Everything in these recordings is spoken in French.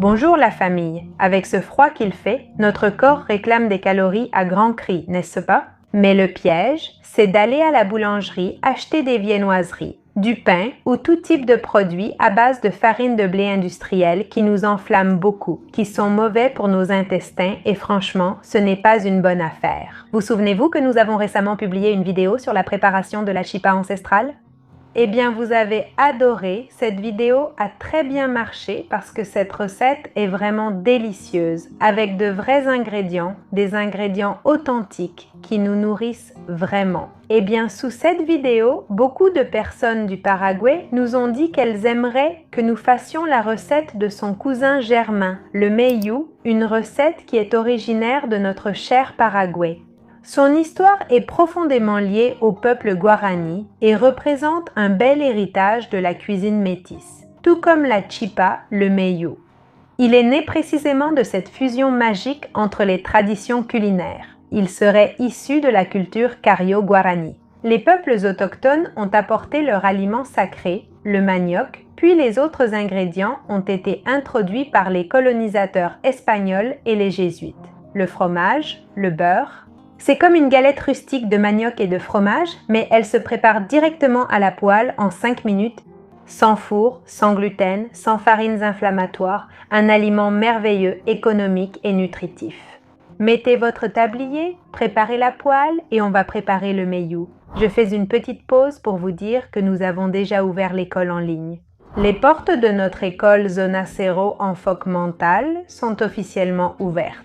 Bonjour la famille. Avec ce froid qu'il fait, notre corps réclame des calories à grands cris, n'est-ce pas? Mais le piège, c'est d'aller à la boulangerie acheter des viennoiseries, du pain ou tout type de produits à base de farine de blé industrielle qui nous enflamment beaucoup, qui sont mauvais pour nos intestins et franchement, ce n'est pas une bonne affaire. Vous souvenez-vous que nous avons récemment publié une vidéo sur la préparation de la chipa ancestrale? Eh bien, vous avez adoré, cette vidéo a très bien marché parce que cette recette est vraiment délicieuse, avec de vrais ingrédients, des ingrédients authentiques qui nous nourrissent vraiment. Eh bien, sous cette vidéo, beaucoup de personnes du Paraguay nous ont dit qu'elles aimeraient que nous fassions la recette de son cousin germain, le Meyu, une recette qui est originaire de notre cher Paraguay. Son histoire est profondément liée au peuple guarani et représente un bel héritage de la cuisine métisse, tout comme la chipa, le meyu. Il est né précisément de cette fusion magique entre les traditions culinaires. Il serait issu de la culture cario-guarani. Les peuples autochtones ont apporté leur aliment sacré, le manioc, puis les autres ingrédients ont été introduits par les colonisateurs espagnols et les jésuites. Le fromage, le beurre. C'est comme une galette rustique de manioc et de fromage, mais elle se prépare directement à la poêle en 5 minutes, sans four, sans gluten, sans farines inflammatoires, un aliment merveilleux, économique et nutritif. Mettez votre tablier, préparez la poêle et on va préparer le meyu. Je fais une petite pause pour vous dire que nous avons déjà ouvert l'école en ligne. Les portes de notre école Zona Cero en phoque mentale sont officiellement ouvertes.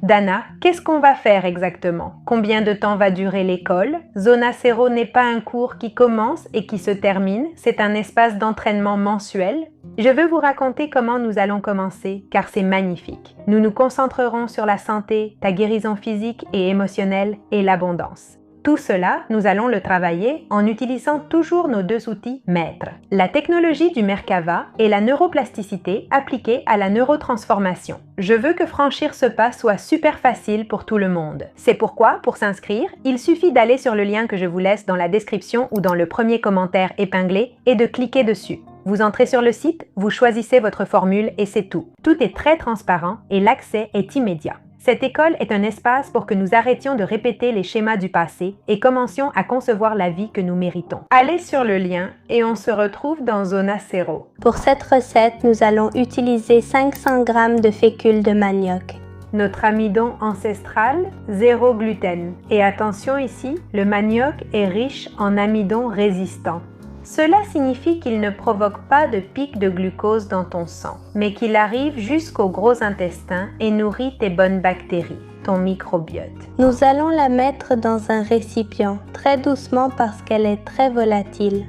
Dana, qu'est-ce qu'on va faire exactement? Combien de temps va durer l'école? Zona Cero n'est pas un cours qui commence et qui se termine, c'est un espace d'entraînement mensuel. Je veux vous raconter comment nous allons commencer, car c'est magnifique. Nous nous concentrerons sur la santé, ta guérison physique et émotionnelle et l'abondance. Tout cela, nous allons le travailler en utilisant toujours nos deux outils maîtres, la technologie du Merkava et la neuroplasticité appliquée à la neurotransformation. Je veux que franchir ce pas soit super facile pour tout le monde. C'est pourquoi, pour s'inscrire, il suffit d'aller sur le lien que je vous laisse dans la description ou dans le premier commentaire épinglé et de cliquer dessus. Vous entrez sur le site, vous choisissez votre formule et c'est tout. Tout est très transparent et l'accès est immédiat. Cette école est un espace pour que nous arrêtions de répéter les schémas du passé et commencions à concevoir la vie que nous méritons. Allez sur le lien et on se retrouve dans Zona Cero. Pour cette recette, nous allons utiliser 500 g de fécule de manioc. Notre amidon ancestral, 0 gluten. Et attention ici, le manioc est riche en amidon résistant. Cela signifie qu'il ne provoque pas de pic de glucose dans ton sang, mais qu'il arrive jusqu'au gros intestin et nourrit tes bonnes bactéries, ton microbiote. Nous allons la mettre dans un récipient, très doucement parce qu'elle est très volatile.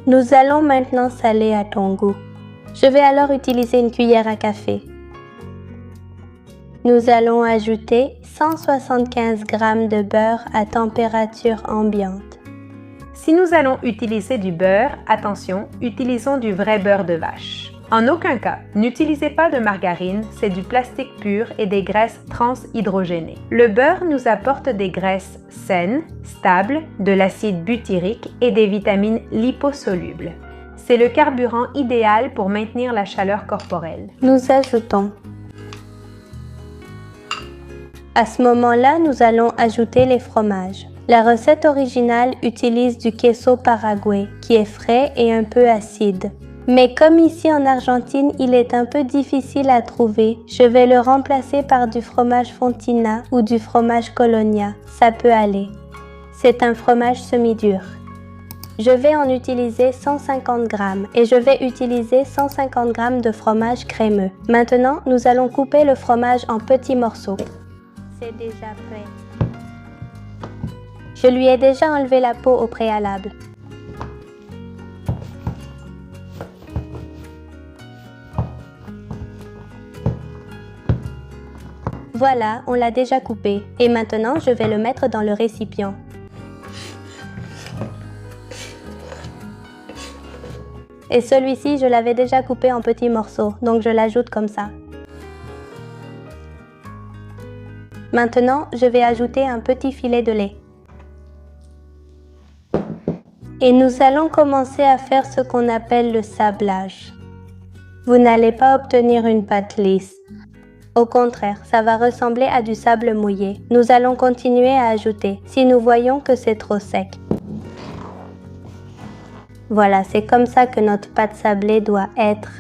Nous allons maintenant saler à ton goût. Je vais alors utiliser une cuillère à café. Nous allons ajouter 175 g de beurre à température ambiante. Si nous allons utiliser du beurre, attention, utilisons du vrai beurre de vache. En aucun cas, n'utilisez pas de margarine, c'est du plastique pur et des graisses transhydrogénées. Le beurre nous apporte des graisses saines, stables, de l'acide butyrique et des vitamines liposolubles. C'est le carburant idéal pour maintenir la chaleur corporelle. Nous ajoutons. À ce moment-là, nous allons ajouter les fromages. La recette originale utilise du queso Paraguay, qui est frais et un peu acide. Mais comme ici en Argentine, il est un peu difficile à trouver, je vais le remplacer par du fromage Fontina ou du fromage Colonia. Ça peut aller. C'est un fromage semi-dur. Je vais en utiliser 150 g et je vais utiliser 150 g de fromage crémeux. Maintenant, nous allons couper le fromage en petits morceaux. C'est déjà prêt. Je lui ai déjà enlevé la peau au préalable. Voilà, on l'a déjà coupé. Et maintenant, je vais le mettre dans le récipient. Et celui-ci, je l'avais déjà coupé en petits morceaux, donc je l'ajoute comme ça. Maintenant, je vais ajouter un petit filet de lait. Et nous allons commencer à faire ce qu'on appelle le sablage. Vous n'allez pas obtenir une pâte lisse. Au contraire, ça va ressembler à du sable mouillé. Nous allons continuer à ajouter si nous voyons que c'est trop sec. Voilà, c'est comme ça que notre pâte sablée doit être.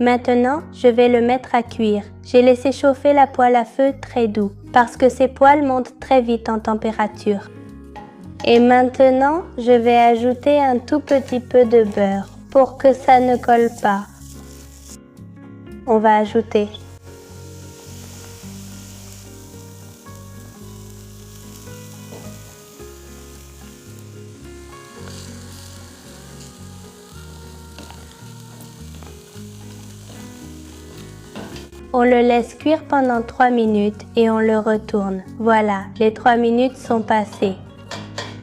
Maintenant, je vais le mettre à cuire. J'ai laissé chauffer la poêle à feu très doux parce que ces poêles montent très vite en température. Et maintenant, je vais ajouter un tout petit peu de beurre pour que ça ne colle pas. On va ajouter. On le laisse cuire pendant 3 minutes et on le retourne. Voilà, les 3 minutes sont passées.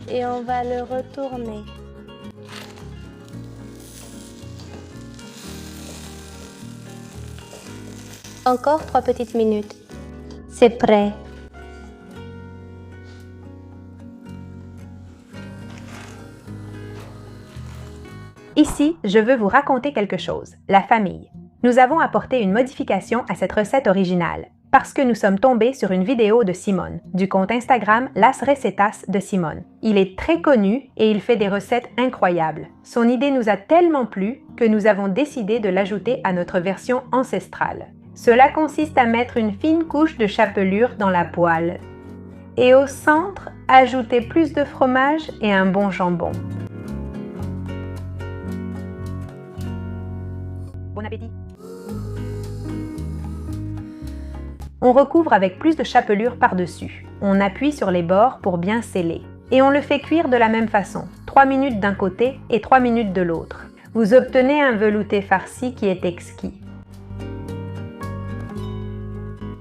Et on va le retourner. Encore 3 petites minutes. C'est prêt. Ici, je veux vous raconter quelque chose, la famille. Nous avons apporté une modification à cette recette originale parce que nous sommes tombés sur une vidéo de Simone, du compte Instagram Las Recetas de Simone. Il est très connu et il fait des recettes incroyables. Son idée nous a tellement plu que nous avons décidé de l'ajouter à notre version ancestrale. Cela consiste à mettre une fine couche de chapelure dans la poêle. Et au centre, ajouter plus de fromage et un bon jambon. Bon appétit! On recouvre avec plus de chapelure par-dessus. On appuie sur les bords pour bien sceller. Et on le fait cuire de la même façon, 3 minutes d'un côté et 3 minutes de l'autre. Vous obtenez un velouté farci qui est exquis.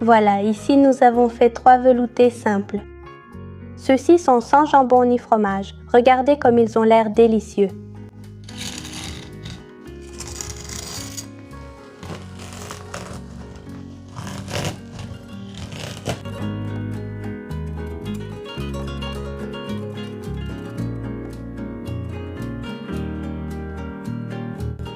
Voilà, ici nous avons fait 3 veloutés simples. Ceux-ci sont sans jambon ni fromage. Regardez comme ils ont l'air délicieux.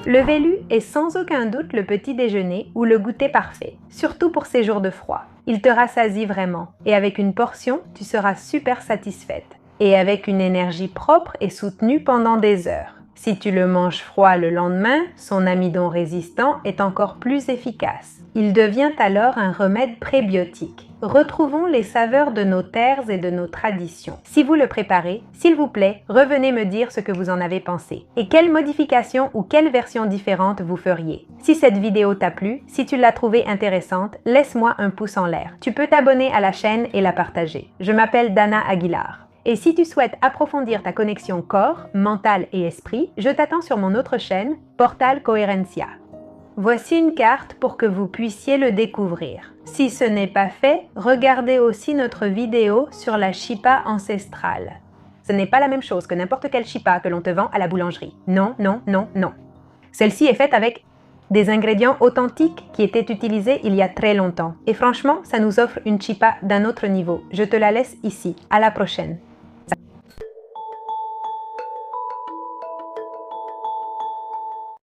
Le velu est sans aucun doute le petit déjeuner ou le goûter parfait, surtout pour ces jours de froid. Il te rassasie vraiment et avec une portion, tu seras super satisfaite et avec une énergie propre et soutenue pendant des heures. Si tu le manges froid le lendemain, son amidon résistant est encore plus efficace. Il devient alors un remède prébiotique. Retrouvons les saveurs de nos terres et de nos traditions. Si vous le préparez, s'il vous plaît, revenez me dire ce que vous en avez pensé et quelles modifications ou quelles versions différentes vous feriez. Si cette vidéo t'a plu, si tu l'as trouvée intéressante, laisse-moi un pouce en l'air. Tu peux t'abonner à la chaîne et la partager. Je m'appelle Dana Aguilar. Et si tu souhaites approfondir ta connexion corps, mental et esprit, je t'attends sur mon autre chaîne, Portal Coherencia. Voici une carte pour que vous puissiez le découvrir. Si ce n'est pas fait, regardez aussi notre vidéo sur la Chipa ancestrale. Ce n'est pas la même chose que n'importe quelle Chipa que l'on te vend à la boulangerie. Non, non, non, non. Celle-ci est faite avec des ingrédients authentiques qui étaient utilisés il y a très longtemps. Et franchement, ça nous offre une Chipa d'un autre niveau. Je te la laisse ici. À la prochaine.